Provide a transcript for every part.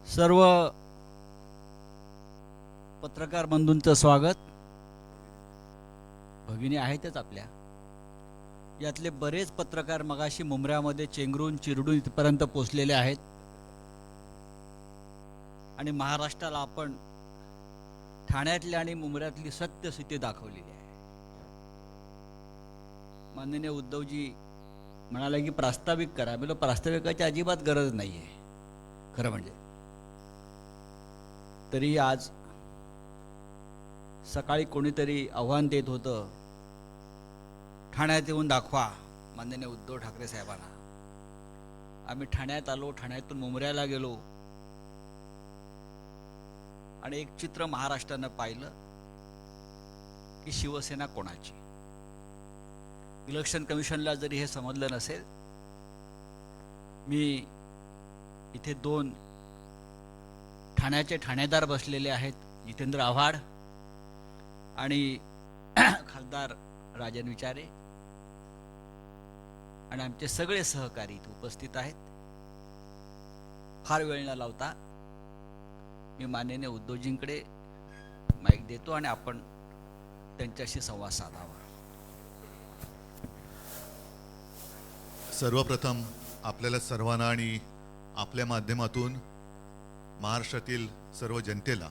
सर्व पत्रकार बंधूंचं स्वागत. भगिनी आहेतच आपल्या यातले बरेच पत्रकार मगाशी मुंबऱ्यामध्ये चेंगरून चिरडून इथपर्यंत पोहोचलेले आहेत आणि महाराष्ट्राला आपण ठाण्यातली आणि मुंबऱ्यातली सत्यस्थिती दाखवलेली आहे. माननीय उद्धवजी म्हणाले की प्रास्ताविक करा. मी प्रास्ताविकाची अजिबात गरज नाही आहे खरं म्हणजे. तरी आज सकाळी कोणीतरी आव्हान देत होतं, ठाण्यात येऊन दाखवा माननीय उद्धव ठाकरे साहेबांना. आम्ही ठाण्यात आलो, ठाण्यातून मुंबऱ्याला गेलो आणि एक चित्र महाराष्ट्रानं पाहिलं की शिवसेना कोणाची. इलेक्शन कमिशनला जरी हे समजलं नसेल, मी इथे दोन ठाण्याचे ठाणेदार बसलेले आहेत, जितेंद्र आव्हाड आणि खासदार राजन विचारे, आणि आमचे सगळे सहकारी इथे उपस्थित आहेत. फार वेळ न लावता मी माननीय उद्धवजींकडे माईक देतो आणि आपण त्यांच्याशी संवाद साधावा. सर्वप्रथम आपल्याला सर्वांना आणि आपल्या माध्यमातून महाराष्ट्रातील सर्व जनतेला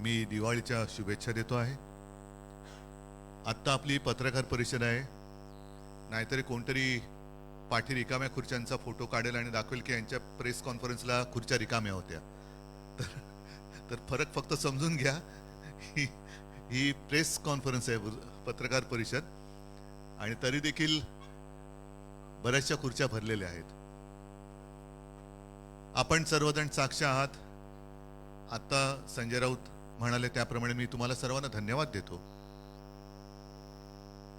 मी दिवाळीच्या शुभेच्छा देतो आहे. आत्ता आपली पत्रकार परिषद आहे, नाहीतरी कोणतरी पाठी रिकाम्या खुर्च्यांचा फोटो काढेल आणि दाखवेल की यांच्या प्रेस कॉन्फरन्सला खुर्च्या रिकाम्या होत्या. तर फरक फक्त समजून घ्या, ही प्रेस कॉन्फरन्स आहे, पत्रकार परिषद, आणि तरी देखील बऱ्याचशा खुर्च्या भरलेल्या आहेत. आपण सर्वजण साक्ष आहात. आता संजय राऊत म्हणाले त्याप्रमाणे मी तुम्हाला सर्वांना धन्यवाद देतो.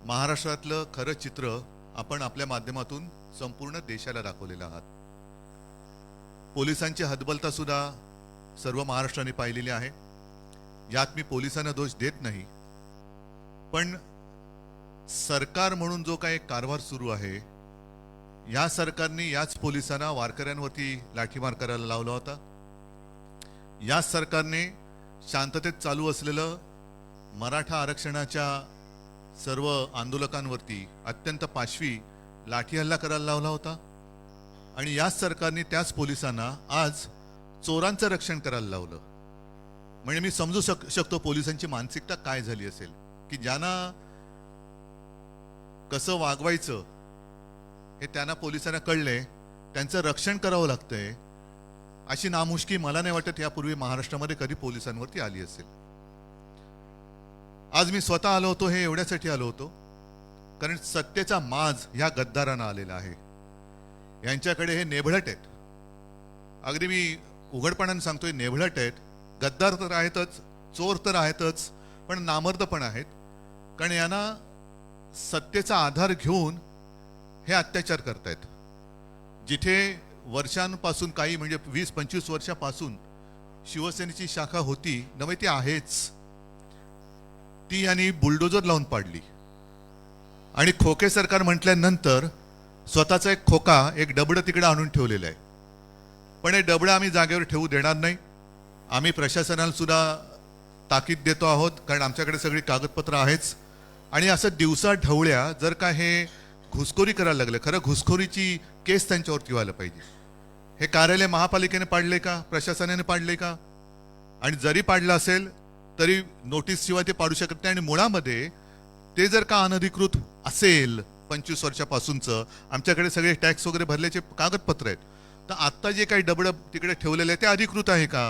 महाराष्ट्रातलं खरं चित्र आपण आपल्या माध्यमातून संपूर्ण देशाला दाखवलेलं आहात. पोलिसांची हतबलता सुद्धा सर्व महाराष्ट्राने पाहिलेली आहे. यात मी पोलिसांना दोष देत नाही, पण सरकार म्हणून जो काही कारभार सुरू आहे, या सरकारने याच पोलिसांना वारकऱ्यांवरती लाठीमार करायला लावला होता. याच सरकारने शांततेत चालू असलेलं मराठा आरक्षणाच्या सर्व आंदोलकांवरती अत्यंत पाशवी लाठी हल्ला करायला लावला होता. आणि याच सरकारने त्याच पोलिसांना आज चोरांचं रक्षण करायला लावलं. म्हणजे मी समजू शकतो पोलिसांची मानसिकता काय झाली असेल, की ज्यांना कसं वागवायचं हे त्यांना पोलिसांना कळले, त्यांचं रक्षण करावं लागतंय. अशी नामुष्की मला नाही वाटत यापूर्वी महाराष्ट्रामध्ये कधी पोलिसांवरती आली असेल. आज मी स्वतः आलो होतो, हे एवढ्यासाठी आलो होतो कारण सत्तेचा माज ह्या गद्दारांना आलेला आहे. यांच्याकडे हे नेभळट आहेत. अगदी मी उघडपणाने सांगतोय, नेभळट आहेत. गद्दार तर आहेतच, चोर तर आहेतच, पण नामर्द पण आहेत. कारण यांना सत्तेचा आधार घेऊन हे अत्याचार करतायत. जिथे वर्षांपासून, काही म्हणजे 20-25 वर्षापासून शिवसेनेची शाखा होती नव्हे, ती आहेच, ती यांनी बुलडोजर लावून पाडली. आणि खोके सरकार म्हटल्यानंतर स्वतःचा एक खोका, एक डबडं तिकडे आणून ठेवलेलं आहे. पण हे डबडं आम्ही जागेवर ठेवू देणार नाही. आम्ही प्रशासनाला सुद्धा ताकीद देतो आहोत, कारण आमच्याकडे सगळी कागदपत्र आहेच. आणि असं दिवसा ढवळ्या जर का हे घुसखोरी करायला लागले, खरं घुसखोरीची केस त्यांच्यावरती व्हायला पाहिजे. हे कार्यालय महापालिकेने पाडले का, प्रशासनाने पाडले का? आणि जरी पाडलं असेल तरी नोटीस शिवाय ते पाडू शकत नाही. आणि मुळामध्ये ते जर का अनधिकृत असेल, 25 वर्षापासूनचं आमच्याकडे सगळे टॅक्स वगैरे भरल्याचे कागदपत्र आहेत, तर आत्ता जे काही डबडं तिकडे ठेवलेलं आहे ते अधिकृत आहे का?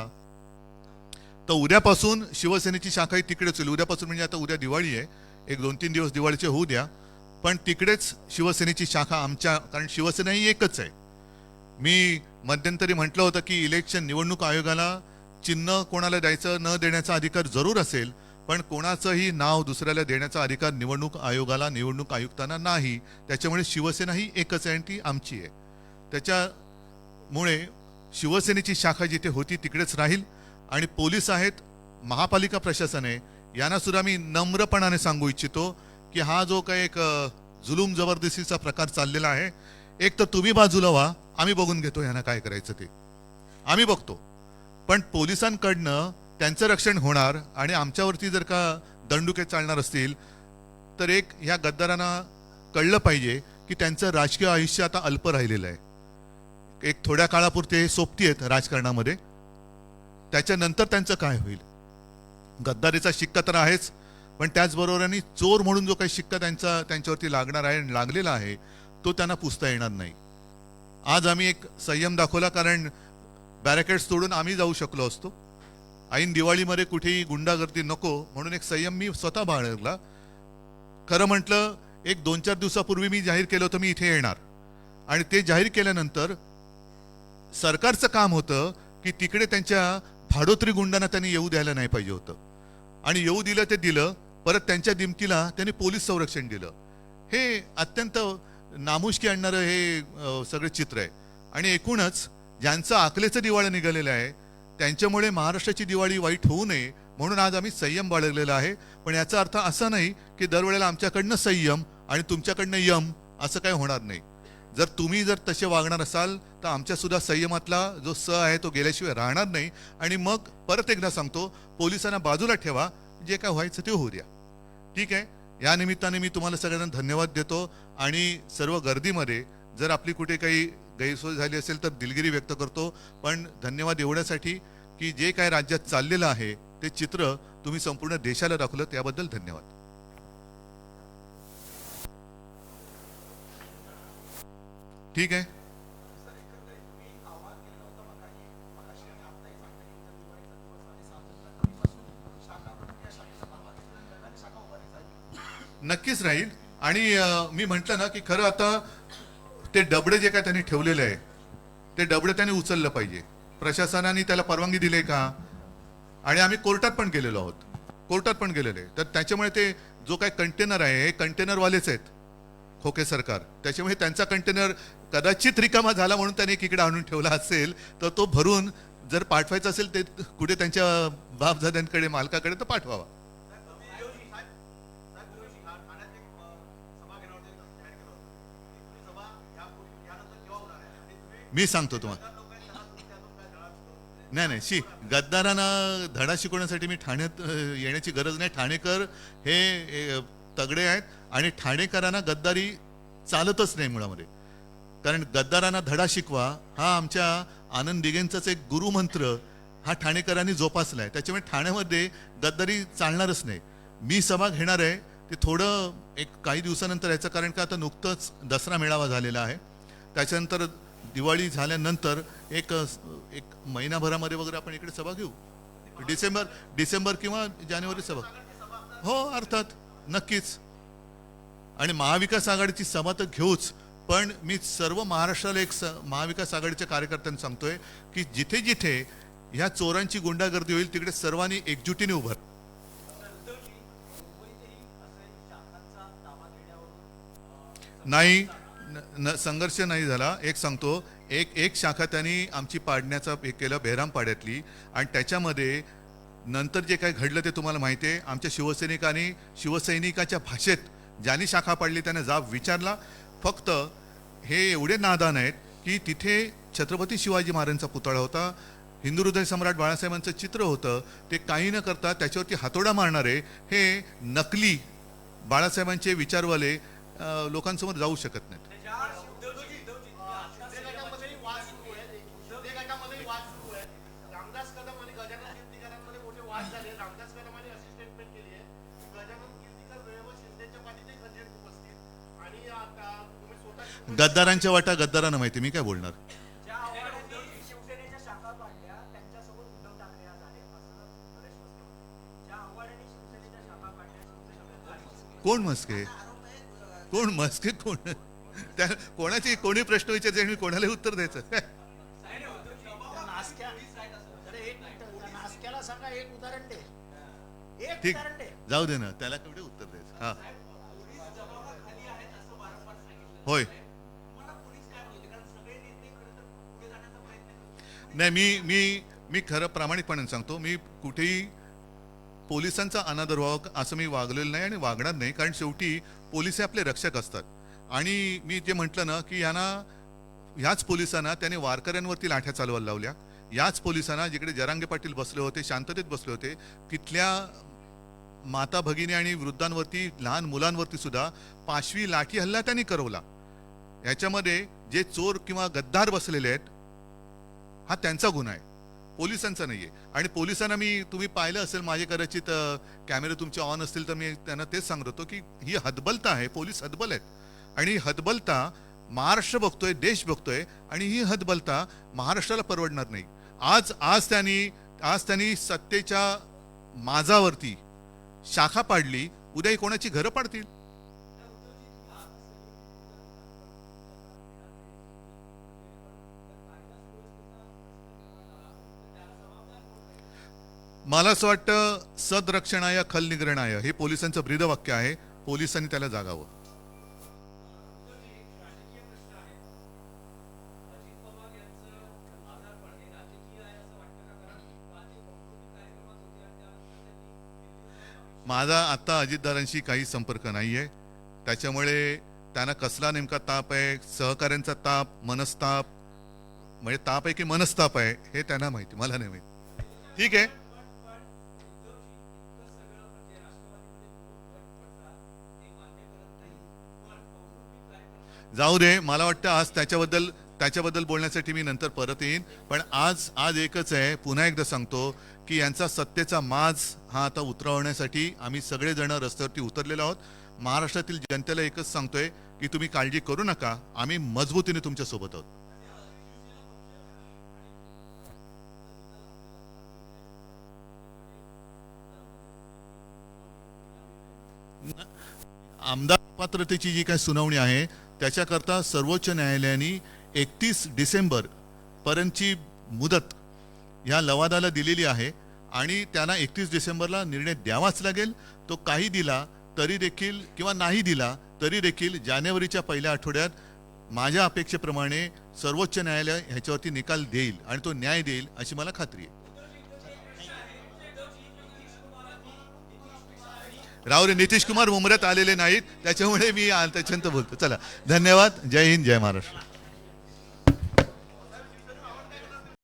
तर उद्यापासून शिवसेनेची शाखाही तिकडेच होईल. उद्यापासून म्हणजे आता उद्या दिवाळी आहे, एक 2-3 दिवस दिवाळीचे होऊ द्या, पण तिकडेच शिवसेनेची शाखा आमच्या, कारण शिवसेना ही एकच आहे. मी मध्यंतरी म्हटलं होतं की इलेक्शन निवडणूक आयोगाला चिन्ह कोणाला द्यायचं न देण्याचा अधिकार जरूर असेल, पण कोणाचंही नाव दुसऱ्याला देण्याचा अधिकार निवडणूक आयोगाला, निवडणूक आयुक्तांना नाही. त्याच्यामुळे शिवसेना ही एकच आहे आणि ती आमची आहे. त्याच्यामुळे शिवसेनेची शाखा जिथे होती तिकडेच राहील. आणि पोलीस आहेत, महापालिका प्रशासन आहे, यांना सुद्धा मी नम्रपणाने सांगू इच्छितो की हा जो काही एक जुलूम जबरदस्तीचा प्रकार चाललेला आहे, एक तर तुम्ही बाजूला व्हा, आम्ही बघून घेतो यांना काय करायचं ते, आम्ही बघतो. पण पोलिसांकडनं त्यांचं रक्षण होणार आणि आमच्यावरती जर का दंडुके चालणार असतील तर एक ह्या गद्दारांना कळलं पाहिजे की त्यांचं राजकीय आयुष्य आता अल्प राहिलेलं आहे. एक थोड्या काळापुरते सोबती आहेत राजकारणामध्ये, त्याच्यानंतर त्यांचं काय होईल. गद्दारीचा शिक्का तर आहेच, पण त्याचबरोबराने चोर म्हणून जो काही शिक्का त्यांच्यावरती लागणार आहे, लागलेला आहे, तो त्यांना पुसता येणार नाही. आज आम्ही एक संयम दाखवला, कारण बॅरिकेड्स तोडून आम्ही जाऊ शकलो असतो. ऐन दिवाळीमध्ये कुठेही गुंडागर्दी नको म्हणून एक संयम मी स्वतः बाळगला. खरं म्हटलं, एक 2-4 दिवसापूर्वी मी जाहीर केलं होतं मी इथे येणार, आणि ते जाहीर केल्यानंतर सरकारचं काम होतं की तिकडे त्यांच्या भाडोत्री गुंडांना त्यांनी येऊ द्यायला नाही पाहिजे होतं, आणि येऊ दिलं ते दिलं. परत त्यांच्या दिमतीला त्यांनी पोलीस संरक्षण दिलं. हे अत्यंत नामुष्की आणणारं हे सगळे चित्र आहे. आणि एकूणच ज्यांचं आकलेचं दिवाळं निघालेलं आहे त्यांच्यामुळे महाराष्ट्राची दिवाळी वाईट होऊ नये म्हणून आज आम्ही संयम बाळगलेला आहे. पण याचा अर्थ असा नाही की दरवेळेला आमच्याकडनं संयम आणि तुमच्याकडनं यम असं काही होणार नाही. जर तुम्ही तसे वागणार असाल तर आमच्या सुद्धा संयमातला जो स आहे तो गेल्याशिवाय राहणार नाही. आणि मग परत एकदा सांगतो, पोलिसांना बाजूला ठेवा, जे काय व्हायचं ते होऊ द्या. ठीक आहे. या निमित्ताने मी तुम्हाला सगळ्यांना धन्यवाद देतो. आणि सर्व गर्दीमध्ये जर आपली कुठे काही गैरसोय झाली असेल तर दिलगिरी व्यक्त करतो. पण धन्यवाद एवढ्यासाठी की जे काय राज्यात चाललेलं आहे ते चित्र तुम्ही संपूर्ण देशाला दाखवलं, त्याबद्दल धन्यवाद. ठीक आहे. नक्कीच राहील. आणि मी म्हटलं ना की खरं आता ते डबडे जे काय त्यांनी ठेवलेले आहे ते डबडे त्यांनी उचललं पाहिजे. प्रशासनाने त्याला परवानगी दिली का? आणि आम्ही कोर्टात पण गेलेलो आहोत, कोर्टात पण गेलेले आहे. तर त्याच्यामुळे ते जो काय कंटेनर आहे हे कंटेनरवालेच आहेत, खोके सरकार. त्याच्यामुळे त्यांचा कंटेनर कदाचित रिकामा झाला म्हणून त्यांनी एकीकडे आणून ठेवला असेल, तर तो भरून जर पाठवायचा असेल ते कुठे त्यांच्या बापजाद्यांकडे, मालकाकडे, तर पाठवावा. मी सांगतो तुम्हाला. नाही, गद्दारांना धडा शिकवण्यासाठी मी ठाण्यात येण्याची गरज नाही. ठाणेकर हे तगडे आहेत आणि ठाणेकरांना गद्दारी चालतच नाही मुळामध्ये. कारण गद्दारांना धडा शिकवा हा आमच्या आनंद दिघेंचाच एक गुरुमंत्र हा ठाणेकरांनी जोपासलाय. त्याच्यामुळे ठाण्यामध्ये गद्दारी चालणारच नाही. मी सभा घेणार आहे ते थोडं एक काही दिवसानंतर याचं, कारण का आता नुकतंच दसरा मेळावा झालेला आहे. त्याच्यानंतर दिवाळी झाल्यानंतर एक महिनाभरामध्ये वगैरे आपण इकडे सभा घेऊ. डिसेंबर किंवा जानेवारी सभा. हो, अर्थात, नक्कीच. आणि महाविकास आघाडीची सभा तर घेऊच, पण मी सर्व महाराष्ट्राला एक महाविकास आघाडीच्या कार्यकर्त्यांना सांगतोय की जिथे जिथे ह्या चोरांची गुंडागर्दी होईल तिकडे सर्वांनी एकजुटीने उभं. नाही, संघर्ष नाही झाला. एक सांगतो, एक शाखा त्यांनी आमची पाडण्याचा एक केलं बेहरामपाड्यातली, आणि त्याच्यामध्ये नंतर जे काय घडलं ते तुम्हाला माहिती आहे. आमच्या शिवसैनिकाच्या भाषेत ज्यांनी शाखा पाडली त्याने जाब विचारला. फक्त हे एवढे नादान आहेत की तिथे छत्रपती शिवाजी महाराजांचा पुतळा होता, हिंदू हृदय सम्राट बाळासाहेबांचं चित्र होतं, ते काही न करता त्याच्यावरती हातोडा मारणारे हे नकली बाळासाहेबांचे विचारवाले लोकांसमोर जाऊ शकत नाहीत. गद्दारांच्या वाटा गद्दारांना माहिती, मी काय बोलणार. कोण मस्के कोण त्या कोणाची कोणी प्रश्न विचारते आणि कोणाला उत्तर द्यायचं. ठीक, जाऊ दे ना, त्याला केवढे उत्तर द्यायचं. हा, होय. नाही, मी खरं प्रामाणिकपणे सांगतो, मी कुठेही पोलिसांचा अनादर व्हावा असं मी वागलेलं नाही आणि वागणार नाही. कारण शेवटी पोलीस हे आपले रक्षक असतात. आणि मी जे म्हटलं ना की ह्याच पोलिसांना त्याने वारकऱ्यांवरती लाठ्या चालवायला लावल्या, याच पोलिसांना जिकडे जरांगे पाटील बसले होते, शांततेत बसले होते, तिथल्या माता भगिनी आणि वृद्धांवरती, लहान मुलांवरती सुद्धा पाशवी लाठी हल्ला त्यांनी करवला. याच्यामध्ये जे चोर किंवा गद्दार बसलेले आहेत, हा त्यांचा गुन्हा आहे, पोलिसांचा नाहीये. आणि पोलिसांना तुम्ही पाहिलं असेल, माझे कदाचित कॅमेरे तुमचे ऑन असतील तर मी त्यांना तेच सांगत होतो की ही हतबलता आहे, पोलीस हतबल आहेत. आणि ही हतबलता महाराष्ट्र बघतोय, देश बघतोय, आणि ही हतबलता महाराष्ट्राला परवडणार नाही. आज त्यांनी सत्तेच्या माजावरती शाखा पाडली, उद्या ही कोणाची घरं पाडतील. मला असं वाटतं, सदरक्षणाय खल निग्रणाय हे पोलिसांचं ब्रीदवाक्य आहे. पोलिसांनी त्याला जागावं. माझा आता अजितदारांशी काही संपर्क नाहीये, त्याच्यामुळे त्यांना कसला नेमका ताप आहे, सहकाऱ्यांचा ताप, मनस्ताप, म्हणजे ताप आहे की मनस्ताप आहे हे त्यांना माहिती, मला नाही माहिती. ठीक आहे, जाऊ दे. मला वाटतं आज त्याच्याबद्दल बोलण्यासाठी मी नंतर परत येईन. पण आज एकच आहे, पुन्हा एकदा सांगतो की यांचा सत्तेचा माज हा आता उतरवण्यासाठी आम्ही सगळेजण रस्त्यावरती उतरलेलो आहोत. महाराष्ट्रातील जनतेला एकच सांगतोय की तुम्ही काळजी करू नका, आम्ही मजबूतीने तुमच्या सोबत आहोत. आमदार पात्रतेची जी काही सुनावणी आहे त्याच्याकरता सर्वोच्च न्यायालयाने 31 डिसेंबर पर्यंतची मुदत या लवादाला दिलेली आहे. आणि त्यांना 31 डिसेंबरला निर्णय द्यावाच लागेल. तो काही दिला तरी देखील किंवा नाही दिला तरी देखील जानेवारीच्या पहिल्या आठवड्यात माझ्या अपेक्षेप्रमाणे सर्वोच्च न्यायालय ह्याच्यावरती निकाल देईल आणि तो न्याय देईल अशी मला खात्री आहे. राव रे, नितीश कुमार मुंबऱ्यात आलेले नाहीत, त्याच्यामुळे मी त्याच्यानंतर बोलतो. चला, धन्यवाद. जय हिंद, जय महाराष्ट्र.